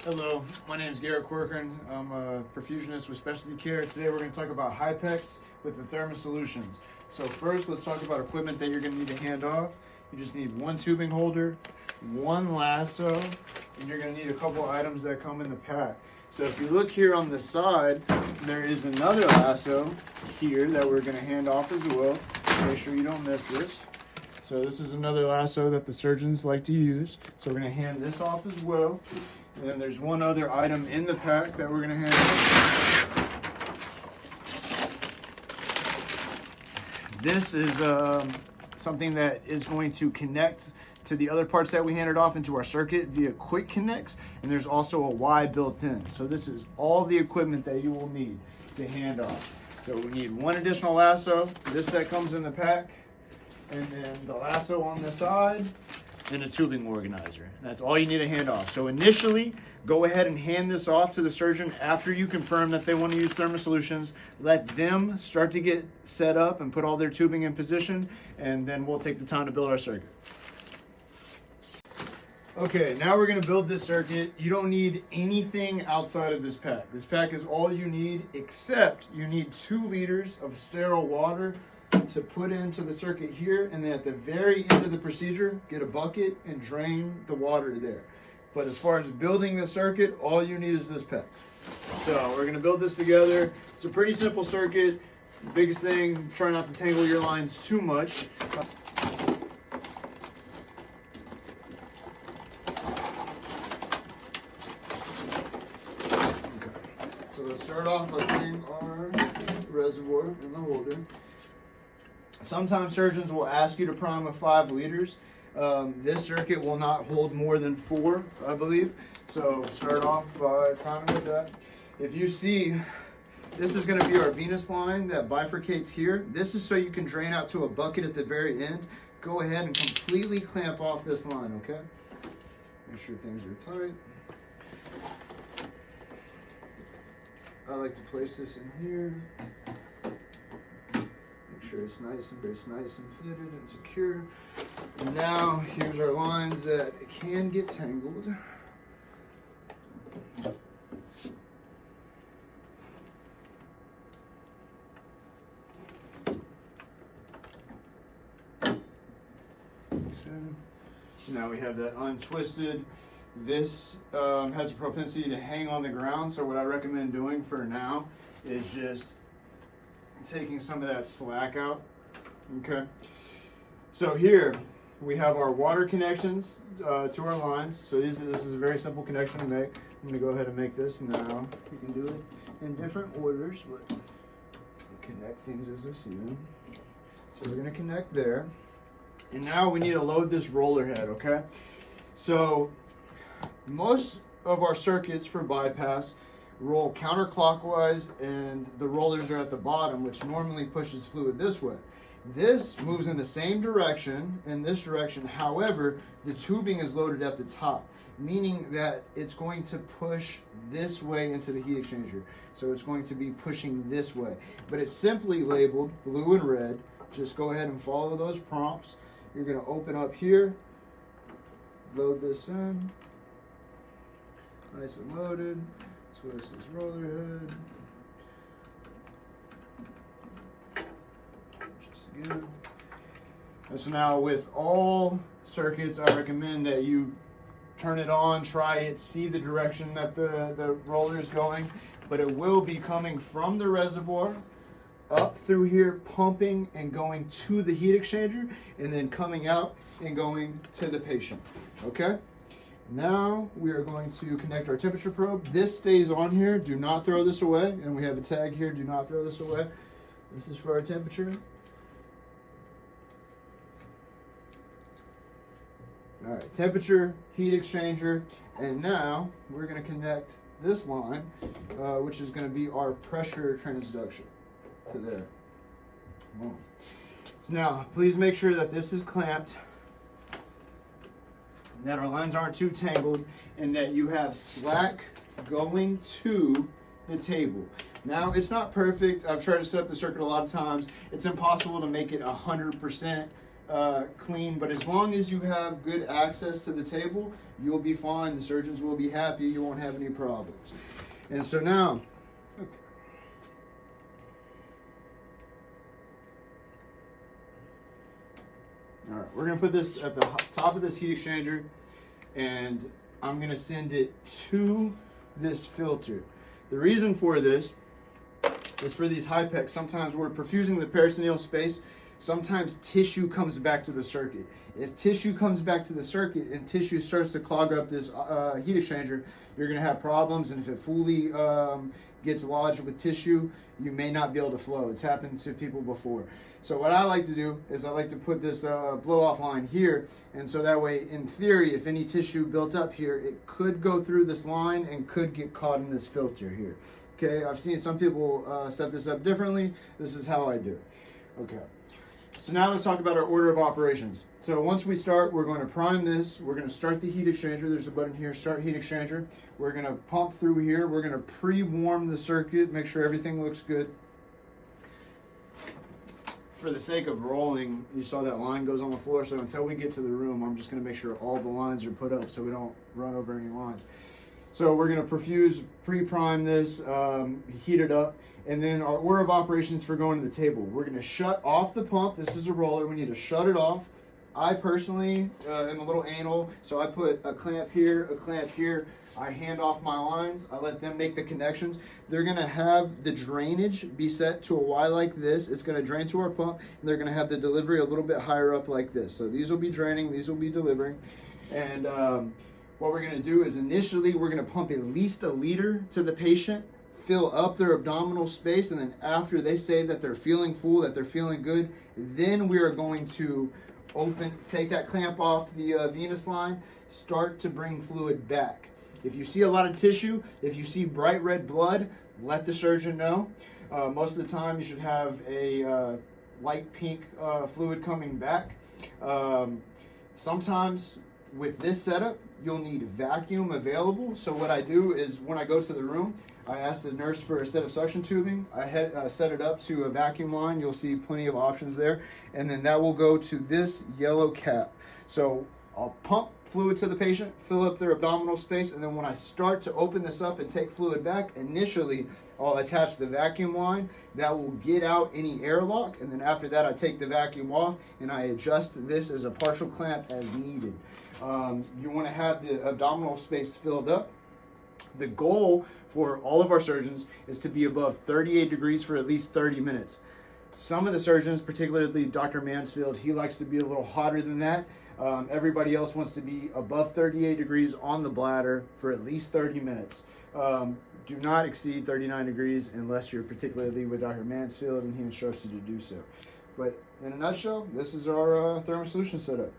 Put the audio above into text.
Hello, my name is Garrett Corcoran. I'm a perfusionist with specialty care. Today we're going to talk about Hipecs with the Thermasolutions. So first, let's talk about equipment that you're going to need to hand off. You just need one tubing holder, one lasso, and you're going to need a couple items that come in the pack. So if you look here on the side, there is another lasso here that we're going to hand off as well. Make sure you don't miss this. So this is another lasso that the surgeons like to use. So we're going to hand this off as well. And then there's one other item in the pack that we're going to hand off. This is something that is going to connect to the other parts that we handed off into our circuit via quick connects, and there's also a Y built in. So this is all the equipment that you will need to hand off. So we need one additional lasso, this that comes in the pack, and then the lasso on the side, and a tubing organizer. That's all you need to hand off. So initially, go ahead and hand this off to the surgeon after you confirm that they want to use Thermasolutions. Let them start to get set up and put all their tubing in position, and then we'll take the time to build our circuit. Okay, now we're gonna build this circuit. You don't need anything outside of this pack. This pack is all you need, except you need 2 liters of sterile water to put into the circuit here, and then at the very end of the procedure, get a bucket and drain the water there. But as far as building the circuit, all you need is this pack. So we're gonna build this together. It's a pretty simple circuit. The biggest thing, try not to tangle your lines too much. So let's start off by putting our reservoir in the holder. Sometimes surgeons will ask you to prime with 5 liters. This circuit will not hold more than 4, I believe. So start off by priming with that. If you see, this is going to be our venous line that bifurcates here. This is so you can drain out to a bucket at the very end. Go ahead and completely clamp off this line, okay? Make sure things are tight. I like to place this in here. Make sure it's nice and fitted and secure. And now here's our lines that can get tangled. So now we have that untwisted. This has a propensity to hang on the ground, so what I recommend doing for now is just taking some of that slack out. Okay, so here we have our water connections to our lines. So this is a very simple connection to make. I'm going to go ahead and make this now. You can do it in different orders, but connect things as I see them. So we're going to connect there. And now we need to load this roller head, okay? So most of our circuits for bypass roll counterclockwise, and the rollers are at the bottom, which normally pushes fluid this way. This moves in the same direction, in this direction. However, the tubing is loaded at the top, meaning that it's going to push this way into the heat exchanger. So it's going to be pushing this way, but it's simply labeled blue and red. Just go ahead and follow those prompts. You're going to open up here, load this in, nice and loaded. Twist this roller head. Just again. And so now with all circuits, I recommend that you turn it on, try it, see the direction that the roller is going, but it will be coming from the reservoir up through here, pumping and going to the heat exchanger, and then coming out and going to the patient. Okay? Now we are going to connect our temperature probe. This stays on here. Do not throw this away. And we have a tag here. Do not throw this away. This is for our temperature. All right, temperature, heat exchanger. And now we're going to connect this line, which is going to be our pressure transduction to there. Boom. So now, please make sure that this is clamped, that our lines aren't too tangled, and that you have slack going to the table. Now, it's not perfect. I've tried to set up the circuit a lot of times. It's impossible to make it 100% clean, but as long as you have good access to the table, you'll be fine. The surgeons will be happy. You won't have any problems. And so now, okay. All right, we're gonna put this at the top of this heat exchanger, and I'm gonna send it to this filter. The reason for this is for these Hipec, sometimes we're perfusing the peritoneal space, sometimes tissue comes back to the circuit. If tissue comes back to the circuit and tissue starts to clog up this heat exchanger, you're gonna have problems, and if it fully gets lodged with tissue, you may not be able to flow. It's happened to people before. So what I like to do is I like to put this blow-off line here, and so that way, in theory, if any tissue built up here, it could go through this line and could get caught in this filter here. Okay, I've seen some people set this up differently. This is how I do it. Okay, so now let's talk about our order of operations. So once we start, we're going to prime this. We're going to start the heat exchanger. There's a button here, start heat exchanger. We're going to pump through here. We're going to pre-warm the circuit, make sure everything looks good. For the sake of rolling, you saw that line goes on the floor, so until we get to the room, I'm just going to make sure all the lines are put up so we don't run over any lines. So we're going to perfuse, pre-prime this, heat it up, and then our order of operations for going to the table. We're going to shut off the pump. This is a roller. We need to shut it off. I personally am a little anal, so I put a clamp here, a clamp here. I hand off my lines. I let them make the connections. They're going to have the drainage be set to a Y like this. It's going to drain to our pump, and they're going to have the delivery a little bit higher up like this. So these will be draining, these will be delivering. And what we're going to do is initially we're going to pump at least 1 liter to the patient, fill up their abdominal space, and then after they say that they're feeling full, that they're feeling good, then we are going to take that clamp off the venous line, start to bring fluid back. If you see a lot of tissue, if you see bright red blood, let the surgeon know. Most of the time you should have a light pink fluid coming back. Sometimes with this setup, you'll need vacuum available. So what I do is when I go to the room, I ask the nurse for a set of suction tubing. I set it up to a vacuum line. You'll see plenty of options there. And then that will go to this yellow cap. So I'll pump fluid to the patient, fill up their abdominal space, and then when I start to open this up and take fluid back, initially I'll attach the vacuum line. That will get out any airlock, and then after that I take the vacuum off and I adjust this as a partial clamp as needed. You want to have the abdominal space filled up. The goal for all of our surgeons is to be above 38 degrees for at least 30 minutes. Some of the surgeons, particularly Dr. Mansfield, he likes to be a little hotter than that. Everybody else wants to be above 38 degrees on the bladder for at least 30 minutes. Do not exceed 39 degrees unless you're particularly with Dr. Mansfield and he instructs you to do so. But in a nutshell, this is our Thermasolutions setup.